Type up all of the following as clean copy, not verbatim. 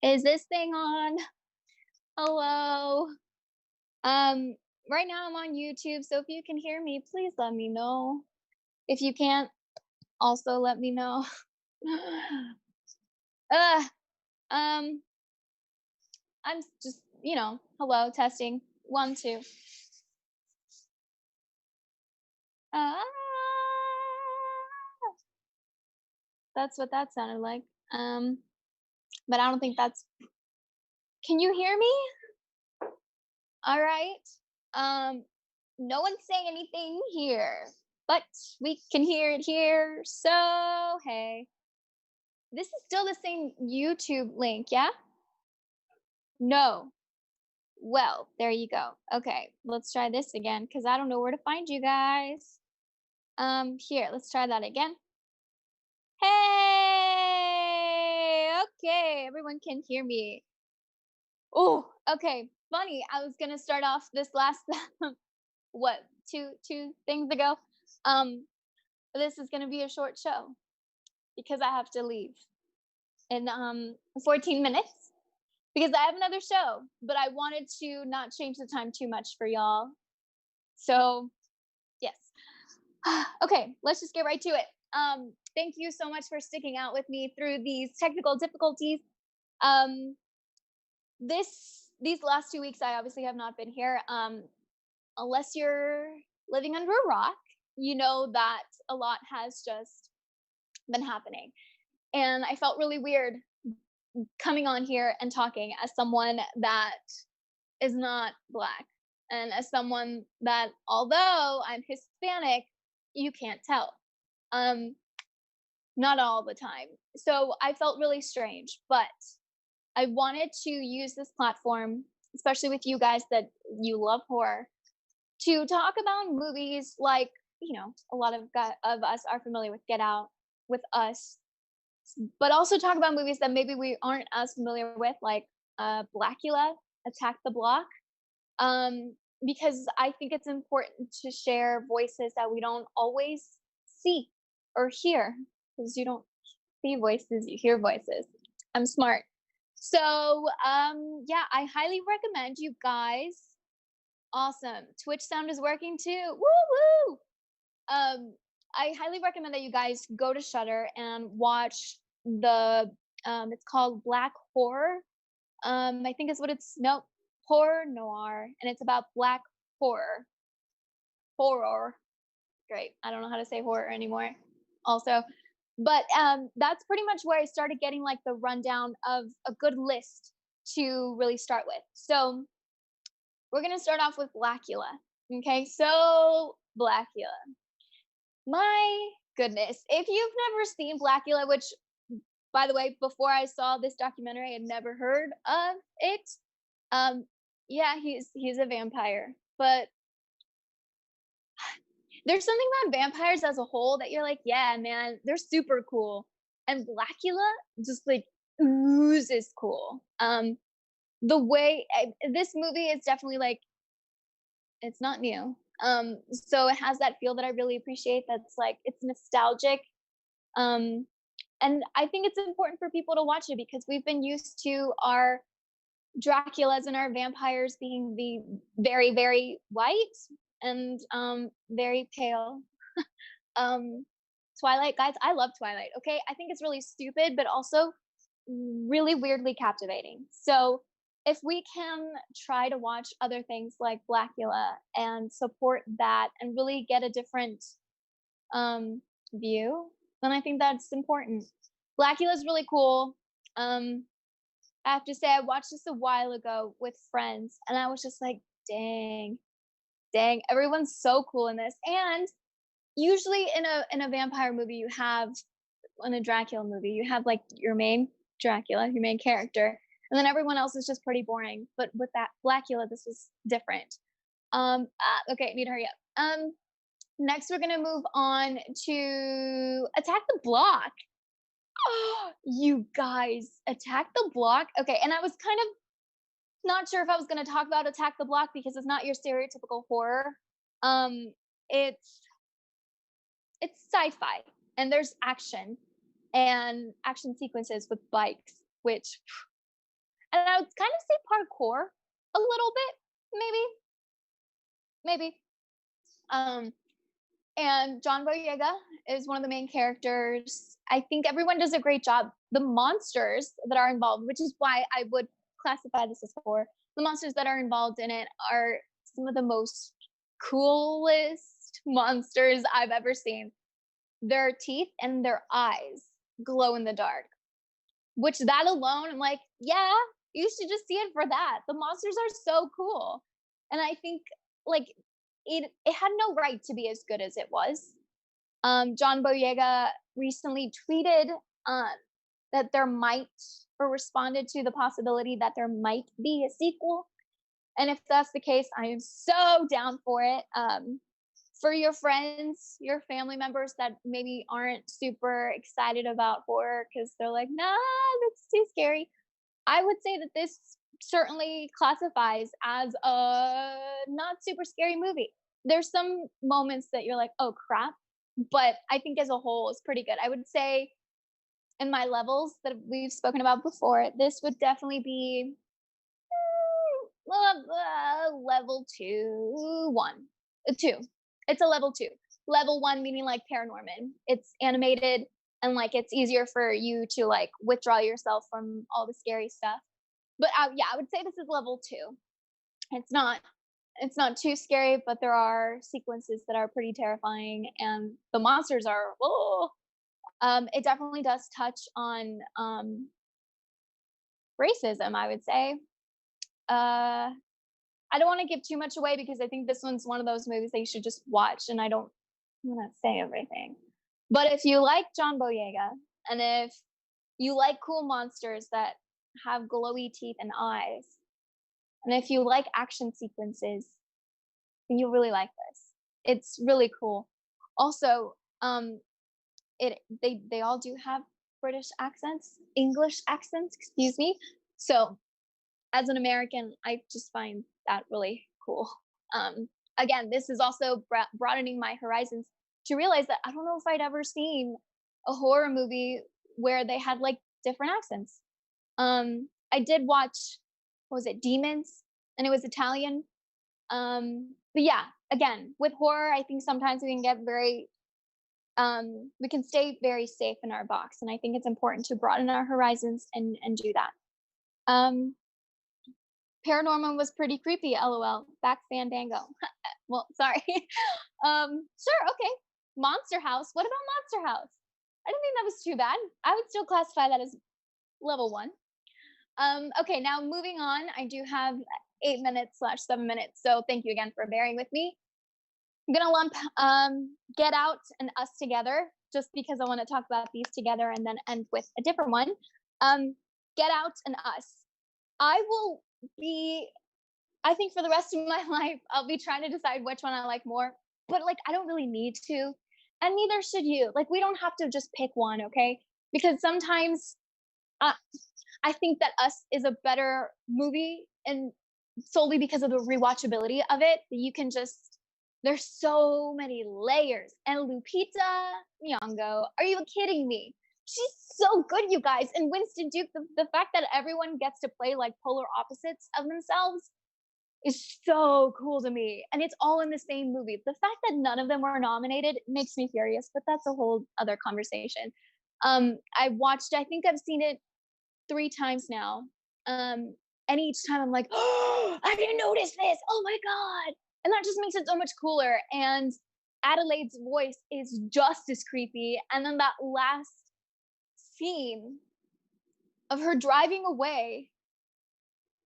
Is this thing on? Hello. Um, right now I'm on YouTube, so if you can hear me, please let me know. If you can't, also let me know. uh, um, I'm just, hello, testing. One, two. Ah, that's what that sounded like. But I don't think that's. Can you hear me? All right. Um, no one's saying anything here, but we can hear it here. So, hey, this is still the same YouTube link, yeah? No. Well, there you go. Okay, let's try this again because I don't know where to find you guys. Here, let's try that again. Hey, okay, everyone can hear me. Oh, okay. Funny. I was gonna start off this last what two things ago. Um, this is gonna be a short show because I have to leave in 14 minutes because I have another show, but I wanted to not change the time too much for y'all. So yes. Okay, let's just get right to it. Thank you so much for sticking out with me through these technical difficulties. Um, these last 2 weeks, I obviously have not been here. Unless you're living under a rock, you know that a lot has just been happening. And I felt really weird coming on here and talking as someone that is not Black and as someone that, although I'm Hispanic, you can't tell. Um, not all the time. So I felt really strange, but I wanted to use this platform, especially with you guys that you love horror, to talk about movies like, a lot of us are familiar with Get Out, with Us, but also talk about movies that maybe we aren't as familiar with, like Blacula, Attack the Block, because I think it's important to share voices that we don't always see or hear, because you don't see voices, you hear voices. I'm smart. So, yeah, I highly recommend you guys. Awesome. Twitch sound is working too. Woo woo. Um, I highly recommend that you guys go to Shutter and watch the it's called Black Horror. I think is what it's nope, horror noir, and it's about black horror. Horror. Great. I don't know how to say horror anymore. Also, but that's pretty much where I started getting like the rundown of a good list to really start with. So we're gonna start off with Blacula. Okay, so Blacula. My goodness, if you've never seen Blacula, which by the way, before I saw this documentary, I had never heard of it. Um, yeah, he's a vampire, but there's something about vampires as a whole that you're like, yeah, man, they're super cool. And Blacula just like oozes cool. The way this movie is definitely like it's not new. So it has that feel that I really appreciate. That's like it's nostalgic. Um, and I think it's important for people to watch it because we've been used to our Draculas and our vampires being the very, very white and very pale. um, Twilight, guys, I love Twilight. Okay, I think it's really stupid, but also really weirdly captivating. So if we can try to watch other things like Blacula and support that and really get a different view, then I think that's important. Blacula is really cool. I have to say, I watched this a while ago with friends, and I was just like, dang, dang, everyone's so cool in this. And usually in a vampire movie, you have in a Dracula movie, you have like your main Dracula, your main character, and then everyone else is just pretty boring. But with that Blacula, this was different. Okay, need to hurry up. Next we're gonna move on to Attack the Block. Oh, you guys, Attack the Block. Okay, and I was kind of not sure if I was gonna talk about Attack the Block because it's not your stereotypical horror. Um, it's it's sci-fi and there's action and action sequences with bikes, which and I would kind of say parkour a little bit, maybe. Um, and John Boyega is one of the main characters. I think everyone does a great job. The monsters that are involved, which is why I would classify this as horror, the monsters that are involved in it are some of the most coolest monsters I've ever seen. Their teeth and their eyes glow in the dark, which that alone, I'm like, yeah, you should just see it for that. The monsters are so cool. And I think like it had no right to be as good as it was. John Boyega recently tweeted um, that there might, or responded to the possibility that there might be a sequel. And if that's the case, I am so down for it. For your friends, your family members that maybe aren't super excited about horror because they're like, nah, that's too scary. I would say that this certainly classifies as a not super scary movie. There's some moments that you're like, oh crap, but I think as a whole it's pretty good. I would say in my levels that we've spoken about before, this would definitely be level two, one, two. It's a level two. Level one meaning like Paranorman. It's animated and like it's easier for you to like withdraw yourself from all the scary stuff. But yeah, I would say this is level two. It's not too scary, but there are sequences that are pretty terrifying, and the monsters are. Oh, it definitely does touch on racism. I would say. I don't want to give too much away because I think this one's one of those movies that you should just watch, and I don't want to say everything. But if you like John Boyega, and if you like cool monsters that have glowy teeth and eyes, and if you like action sequences, then you'll really like this. It's really cool. Also, they all do have British accents, English accents, excuse me. So as an American, I just find that really cool. Again, this is also broadening my horizons to realize that I don't know if I'd ever seen a horror movie where they had like different accents. I did watch, what was it, Demons, and it was Italian. But yeah, again, with horror, I think sometimes we can get very, we can stay very safe in our box, and I think it's important to broaden our horizons and do that. Paranorman was pretty creepy, lol. Back Fandango. Well, sorry. Sure, okay. Monster House. What about Monster House? I didn't think that was too bad. I would still classify that as level one. Okay, now moving on. I do have 8 minutes/7 minutes, so thank you again for bearing with me. I'm gonna lump Get Out and Us together, just because I want to talk about these together and then end with a different one. Get Out and Us. I think for the rest of my life, I'll be trying to decide which one I like more. But like, I don't really need to. And neither should you. Like, we don't have to just pick one, okay? Because sometimes I think that Us is a better movie, and solely because of the rewatchability of it. You can just, there's so many layers. And Lupita Nyong'o, are you kidding me? She's so good, you guys. And Winston Duke, the fact that everyone gets to play like polar opposites of themselves is so cool to me. And it's all in the same movie. The fact that none of them were nominated makes me furious, but that's a whole other conversation. I think I've seen it 3 times now. And each time I'm like, oh, I didn't notice this. Oh my God. And that just makes it so much cooler. And Adelaide's voice is just as creepy. And then that last scene of her driving away,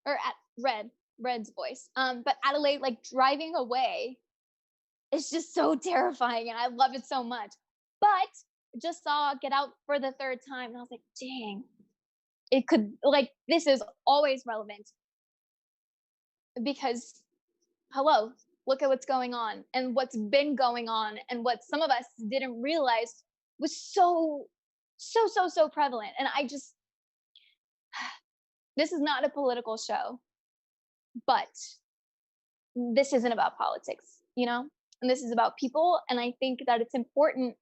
or at Red's voice, but Adelaide like driving away is just so terrifying, and I love it so much. But just saw Get Out for the 3rd time, and I was like, dang, it could, like, this is always relevant because, hello, look at what's going on and what's been going on, and what some of us didn't realize was so prevalent. And I just, this is not a political show, but this isn't about politics, you know? And this is about people. And I think that it's important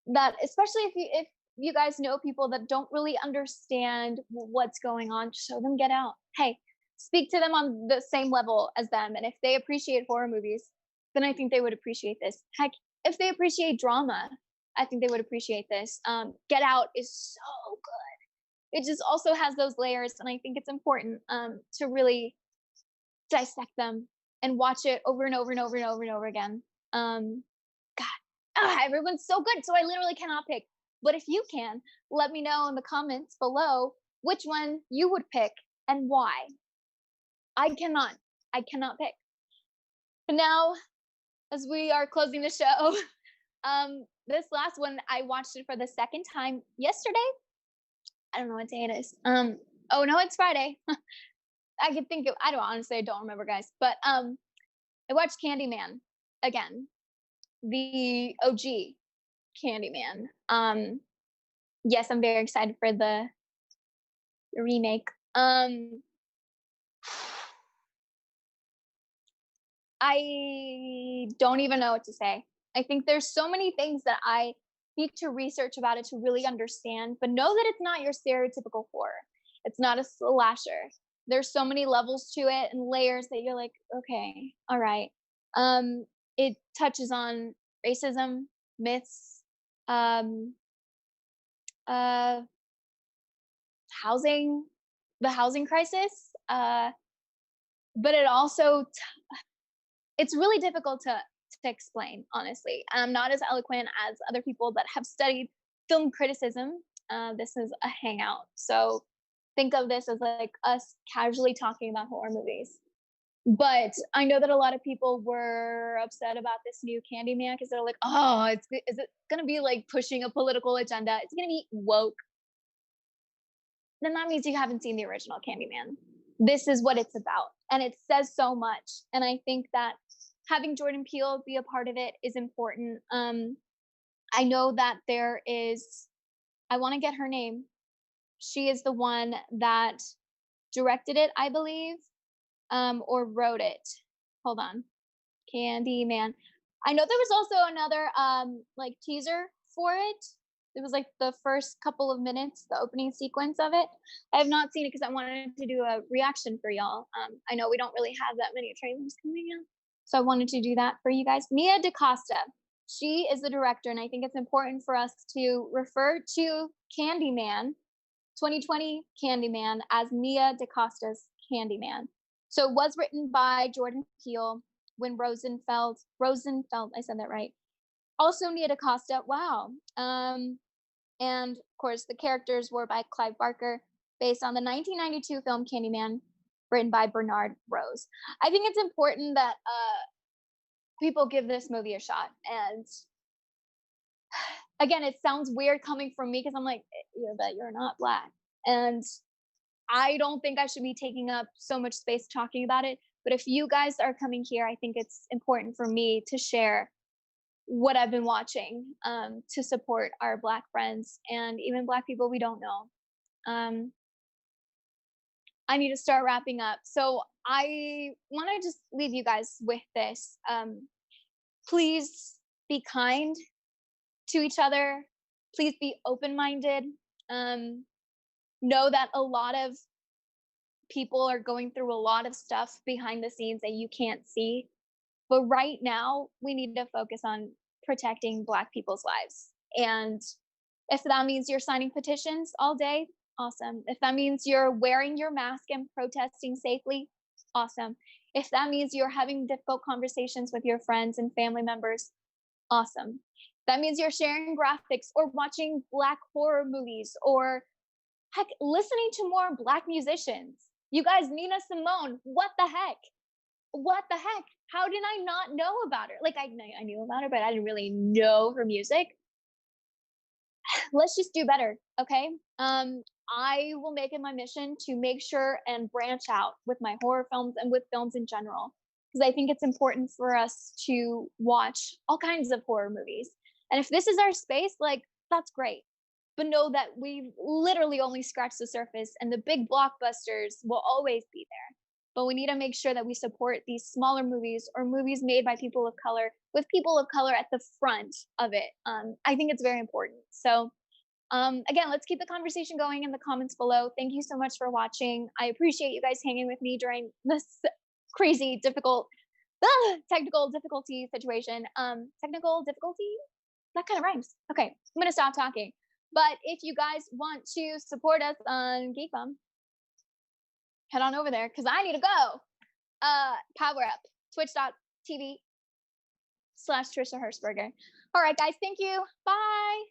that, especially if you guys know people that don't really understand what's going on, show them Get Out. Hey, speak to them on the same level as them. And if they appreciate horror movies, then I think they would appreciate this. Heck, if they appreciate drama, I think they would appreciate this. Get Out is so good. It just also has those layers, and I think it's important to really dissect them and watch it over and over and over and over and over again. God, everyone's so good, so I literally cannot pick. But if you can, let me know in the comments below which one you would pick and why. I cannot. I cannot pick. But now, as we are closing the show, this last one I watched it for the second time yesterday. I don't know what day it is. Oh no, it's Friday. I can think of, I don't honestly, I don't remember, guys. But I watched Candyman again, the OG Candyman. Yes, I'm very excited for the remake. I don't even know what to say. I think there's so many things that I need to research about it to really understand, but know that it's not your stereotypical horror. It's not a slasher. There's so many levels to it and layers that you're like, okay, all right. It touches on racism, myths, um, uh, housing, the housing crisis, but it also it's really difficult to explain, honestly. I'm not as eloquent as other people that have studied film criticism. This is a hangout, so think of this as like us casually talking about horror movies. But I know that a lot of people were upset about this new Candyman because they're like, "Oh, is it gonna be like pushing a political agenda? It's gonna be woke." Then that means you haven't seen the original Candyman. This is what it's about, and it says so much. And I think that having Jordan Peele be a part of it is important. I know that there is, I want to get her name. She is the one that directed it, I believe, or wrote it. Hold on, Candyman. I know there was also another like teaser for it. It was like the first couple of minutes, the opening sequence of it. I have not seen it because I wanted to do a reaction for y'all. I know we don't really have that many trailers coming out, so I wanted to do that for you guys. Mia DaCosta, she is the director, and I think it's important for us to refer to Candyman, 2020 Candyman, as Mia DaCosta's Candyman. So it was written by Jordan Peele when Rosenfeld, I said that right. Also Nia DaCosta, wow. And of course, the characters were by Clive Barker, based on the 1992 film Candyman, written by Bernard Rose. I think it's important that people give this movie a shot. And again, it sounds weird coming from me because I'm like, yeah, but you're not Black. And I don't think I should be taking up so much space talking about it. But if you guys are coming here, I think it's important for me to share what I've been watching to support our Black friends and even Black people we don't know. I need to start wrapping up. So I want to just leave you guys with this. Please be kind to each other. Please be open minded. Know that a lot of people are going through a lot of stuff behind the scenes that you can't see. But right now, we need to focus on protecting Black people's lives. And if that means you're signing petitions all day, awesome. If that means you're wearing your mask and protesting safely, awesome. If that means you're having difficult conversations with your friends and family members, awesome. That means you're sharing graphics or watching Black horror movies or heck, listening to more Black musicians. You guys, Nina Simone, what the heck? What the heck? How did I not know about her? Like I knew about her, but I didn't really know her music. Let's just do better, okay? I will make it my mission to make sure and branch out with my horror films and with films in general, because I think it's important for us to watch all kinds of horror movies. And if this is our space, like that's great. But know that we've literally only scratched the surface, and the big blockbusters will always be there. But we need to make sure that we support these smaller movies or movies made by people of color with people of color at the front of it. I think it's very important. So Again, let's keep the conversation going in the comments below. Thank you so much for watching. I appreciate you guys hanging with me during this crazy, difficult, technical difficulty situation. Technical difficulty? That kind of rhymes. Okay, I'm gonna stop talking. But if you guys want to support us on Geek Bum, head on over there because I need to go. Power up. Twitch.tv/Trisha Hershberger. All right, guys. Thank you. Bye.